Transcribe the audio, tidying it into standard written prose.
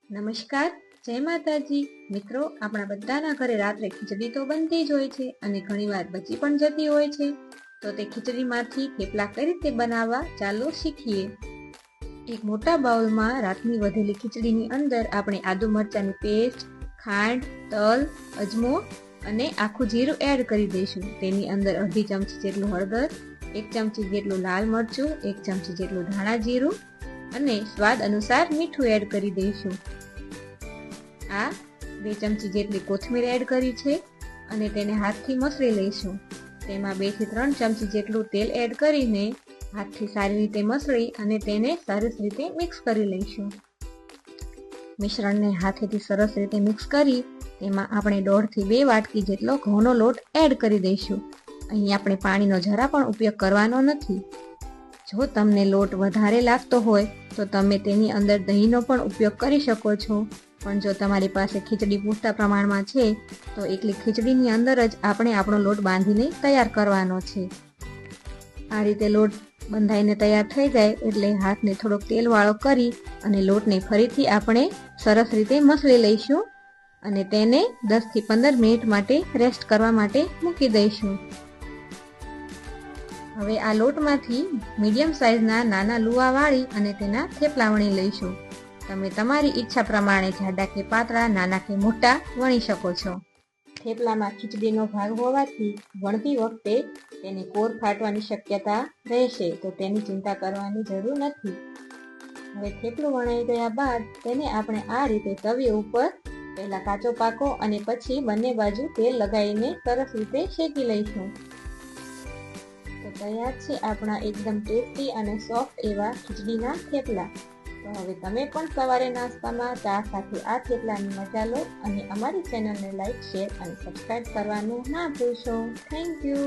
નમસ્કાર, જય માતાજી મિત્રો. આપણા બધાના ઘરે રાત્રે ખીચડી તો બનતી જ હોય છે અને ઘણીવાર બચી પણ જતી હોય છે. તો તે ખીચડીમાંથી થેપલા કઈ રીતે બનાવવા ચાલો શીખીએ. એક મોટા બાઉલમાં રાતની વધેલી ખીચડીની અંદર આપણે આદુ મરચાંની પેસ્ટ, ખાંડ, તલ, અજમો અને આખું જીરું એડ કરી દઈશું. તેની અંદર અડધી ચમચી જેટલું હળદર, 1 ચમચી જેટલું લાલ મરચું, 1 ચમચી જેટલું ધાણા જીરું અને સ્વાદ અનુસાર મીઠું એડ કરી દઈશું. આ 2 ચમચી જેટલી કોથમીર એડ કરી છે અને તેને હાથથી મસળી લઈશું. તેમાં 2 થી 3 ચમચી જેટલું તેલ એડ કરીને હાથથી સારી રીતે મસળી અને તેને સરસ રીતે મિક્સ કરી લઈશું. મિશ્રણને હાથેથી સરસ રીતે મિક્સ કરી તેમાં આપણે 1.5 થી 2 વાટકી જેટલો ઘઉંનો લોટ એડ કરી દઈશું. અહીં આપણે પાણીનો જરા પણ ઉપયોગ કરવાનો નથી. જો તમને લોટ વધારે લાગતો હોય તો તમે તેની અંદર દહીંનો પણ ઉપયોગ કરી શકો છો, પણ જો તમારી પાસે ખીચડી પૂરતા પ્રમાણમાં છે તો એકલી ખીચડીની અંદર જ આપણે આપણો લોટ બાંધીને તૈયાર કરવાનો છે. આ રીતે લોટ બંધાઈને તૈયાર થઈ જાય એટલે હાથને થોડોક તેલવાળો કરી અને લોટને ફરીથી આપણે સરસ રીતે મસળી લઈશું અને તેને 10 થી 15 મિનિટ માટે રેસ્ટ કરવા માટે મૂકી દઈશું. હવે આ લોટમાંથી મીડિયમ સાઇઝના નાના લુવા વાળી અને તેના થેપલા વણી લઈશું. તમે તમારી ઈચ્છા પ્રમાણે જાડા કે પાતળા, નાના કે મોટા વણી શકો છો. થેપલામાં ખીચડીનો ભાગ હોવાથી વણતી વખતે તેની કોર ફાટવાની શક્યતા રહેશે, તો તેની ચિંતા કરવાની જરૂર નથી. હવે થેપલું વણાઈ ગયા બાદ તેને આપણે આ રીતે તવી ઉપર પહેલા કાચો પાકો અને પછી બંને બાજુ તેલ લગાવીને સરસ રીતે શેકી લઈશું. તો તૈયાર છે આપણા એકદમ ટેસ્ટી અને સોફ્ટ એવા ખીચડીના થેપલા. તો હવે તમે પણ સવારે નાસ્તામાં ચા સાથે આ થેપલાની મજા લો અને અમારી ચેનલને લાઈક, શેર અને સબસ્ક્રાઈબ કરવાનું ના ભૂલશો. Thank you.